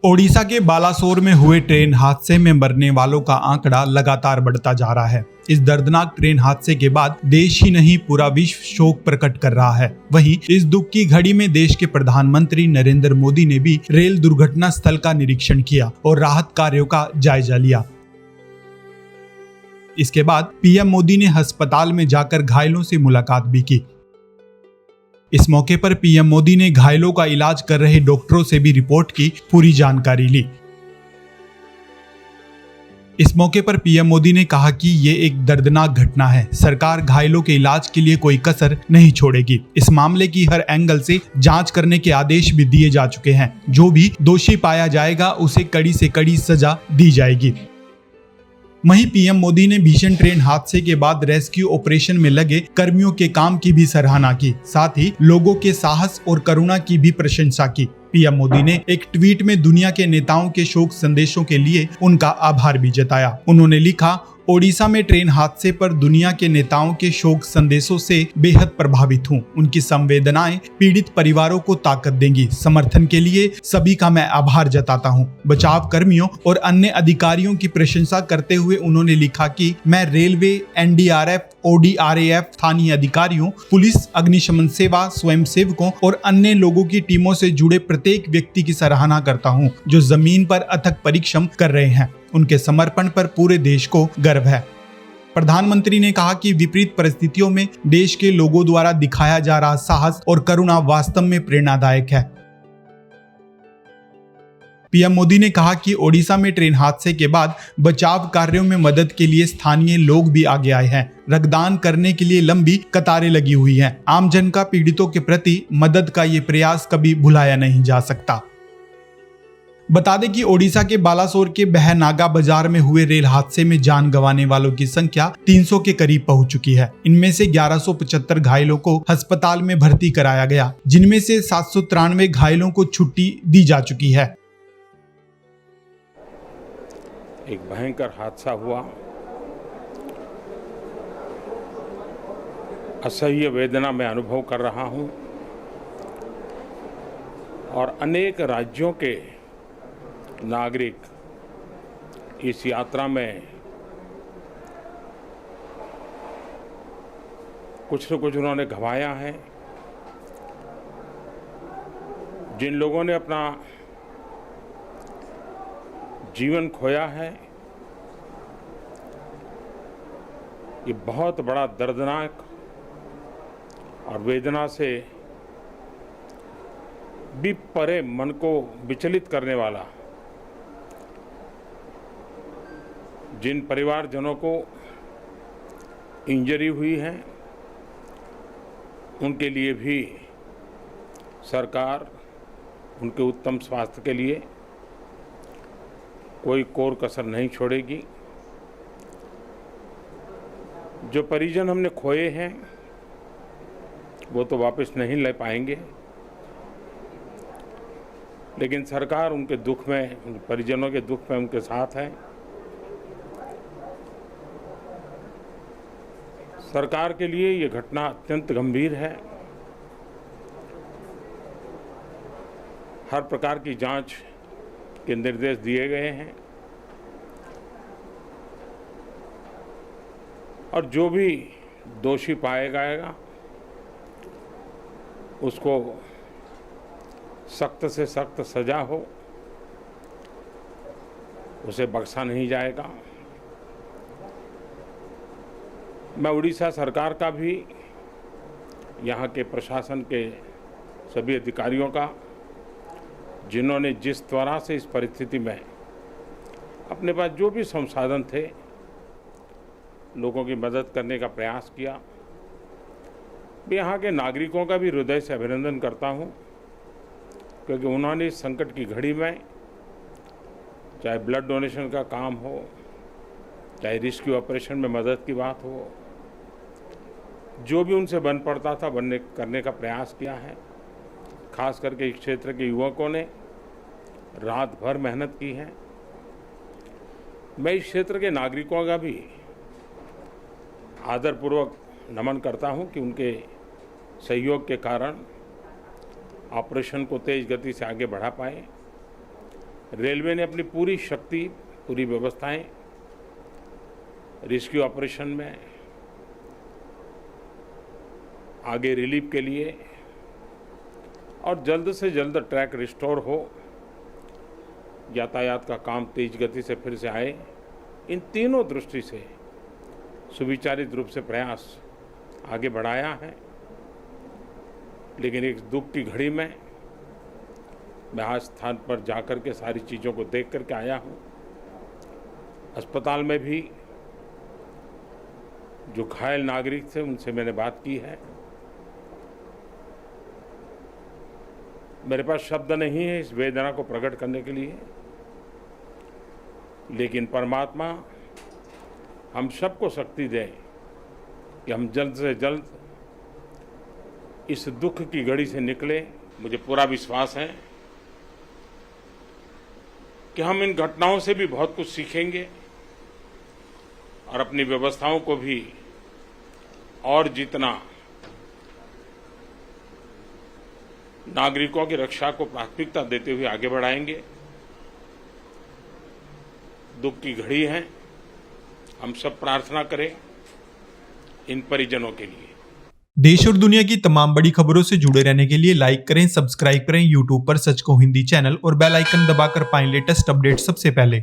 ओडिशा के बालासोर में हुए ट्रेन हादसे में मरने वालों का आंकड़ा लगातार बढ़ता जा रहा है। इस दर्दनाक ट्रेन हादसे के बाद देश ही नहीं पूरा विश्व शोक प्रकट कर रहा है। वहीं इस दुख की घड़ी में देश के प्रधानमंत्री नरेंद्र मोदी ने भी रेल दुर्घटना स्थल का निरीक्षण किया और राहत कार्यों का जायजा लिया। इसके बाद पीएम मोदी ने अस्पताल में जाकर घायलों से मुलाकात भी की। इस मौके पर पीएम मोदी ने घायलों का इलाज कर रहे डॉक्टरों से भी रिपोर्ट की पूरी जानकारी ली। इस मौके पर पीएम मोदी ने कहा कि ये एक दर्दनाक घटना है। सरकार घायलों के इलाज के लिए कोई कसर नहीं छोड़ेगी। इस मामले की हर एंगल से जांच करने के आदेश भी दिए जा चुके हैं। जो भी दोषी पाया जाएगा उसे कड़ी से कड़ी सजा दी जाएगी। वहीं पीएम मोदी ने भीषण ट्रेन हादसे के बाद रेस्क्यू ऑपरेशन में लगे कर्मियों के काम की भी सराहना की। साथ ही लोगों के साहस और करुणा की भी प्रशंसा की। पीएम मोदी ने एक ट्वीट में दुनिया के नेताओं के शोक संदेशों के लिए उनका आभार भी जताया। उन्होंने लिखा, ओडिशा में ट्रेन हादसे पर दुनिया के नेताओं के शोक संदेशों से बेहद प्रभावित हूं। उनकी संवेदनाएं पीड़ित परिवारों को ताकत देंगी। समर्थन के लिए सभी का मैं आभार जताता हूं। बचाव कर्मियों और अन्य अधिकारियों की प्रशंसा करते हुए उन्होंने लिखा कि मैं रेलवे, एनडीआरएफ, ओडीआरएफ, स्थानीय अधिकारियों, पुलिस, अग्निशमन सेवा, स्वयंसेवकों और अन्य लोगों की टीमों से जुड़े प्रत्येक व्यक्ति की सराहना करता हूं, जो जमीन पर अथक परिश्रम कर रहे हैं। उनके समर्पण पर पूरे देश को गर्व है। प्रधानमंत्री ने कहा कि विपरीत परिस्थितियों में देश के लोगों द्वारा दिखाया जा रहा साहस और करुणा वास्तव में प्रेरणादायक है। पीएम मोदी ने कहा कि ओडिशा में ट्रेन हादसे के बाद बचाव कार्यों में मदद के लिए स्थानीय लोग भी आगे आए हैं। रक्तदान करने के लिए लंबी कतारें लगी हुई हैं। आमजन का पीड़ितों के प्रति मदद का ये प्रयास कभी भुलाया नहीं जा सकता। बता दें कि ओडिशा के बालासोर के बहनागा बाजार में हुए रेल हादसे में जान गंवाने वालों की संख्या 300 के करीब पहुंच चुकी है। इनमें से 1175 घायलों को अस्पताल में भर्ती कराया गया, जिनमें से 793 घायलों को छुट्टी दी जा चुकी है। एक भयंकर हादसा हुआ। असह्य वेदना मैं अनुभव कर रहा हूं और अनेक राज्यों के नागरिक इस यात्रा में कुछ न कुछ उन्होंने गंवाया है। जिन लोगों ने अपना जीवन खोया है, ये बहुत बड़ा दर्दनाक और वेदना से भी परे मन को विचलित करने वाला। जिन परिवारजनों को इंजरी हुई है, उनके लिए भी सरकार उनके उत्तम स्वास्थ्य के लिए कोई कोर कसर नहीं छोड़ेगी। जो परिजन हमने खोए हैं वो तो वापस नहीं ले पाएंगे, लेकिन सरकार उनके दुख में, उन परिजनों के दुख में उनके साथ है। सरकार के लिए ये घटना अत्यंत गंभीर है। हर प्रकार की जांच के निर्देश दिए गए हैं और जो भी दोषी पाया जाएगा उसको सख्त से सख्त सजा हो, उसे बख्शा नहीं जाएगा। मैं उड़ीसा सरकार का भी, यहाँ के प्रशासन के सभी अधिकारियों का, जिन्होंने जिस तरह से इस परिस्थिति में अपने पास जो भी संसाधन थे लोगों की मदद करने का प्रयास किया, मैं यहाँ के नागरिकों का भी हृदय से अभिनंदन करता हूँ, क्योंकि उन्होंने इस संकट की घड़ी में, चाहे ब्लड डोनेशन का काम हो, चाहे रेस्क्यू ऑपरेशन में मदद की बात हो, जो भी उनसे बन पड़ता था करने का प्रयास किया है। खास करके इस क्षेत्र के युवकों ने रात भर मेहनत की है। मैं इस क्षेत्र के नागरिकों का भी आदरपूर्वक नमन करता हूं कि उनके सहयोग के कारण ऑपरेशन को तेज गति से आगे बढ़ा पाए। रेलवे ने अपनी पूरी शक्ति, पूरी व्यवस्थाएं रेस्क्यू ऑपरेशन में, आगे रिलीफ के लिए और जल्द से जल्द ट्रैक रिस्टोर हो, यातायात का काम तेज गति से फिर से आए, इन तीनों दृष्टि से सुविचारित रूप से प्रयास आगे बढ़ाया है। लेकिन एक दुख की घड़ी में मैं आज स्थान पर जाकर के सारी चीज़ों को देख करके आया हूँ। अस्पताल में भी जो घायल नागरिक थे उनसे मैंने बात की है। मेरे पास शब्द नहीं है इस वेदना को प्रकट करने के लिए, लेकिन परमात्मा हम सबको शक्ति दे कि हम जल्द से जल्द इस दुख की घड़ी से निकले। मुझे पूरा विश्वास है कि हम इन घटनाओं से भी बहुत कुछ सीखेंगे और अपनी व्यवस्थाओं को भी और जितना नागरिकों की रक्षा को प्राथमिकता देते हुए आगे बढ़ाएंगे। दुख की घड़ी है, हम सब प्रार्थना करें इन परिजनों के लिए। देश और दुनिया की तमाम बड़ी खबरों से जुड़े रहने के लिए लाइक करें, सब्सक्राइब करें यूट्यूब पर सच को हिंदी चैनल और बेल आइकन दबाकर पाएं लेटेस्ट अपडेट सबसे पहले।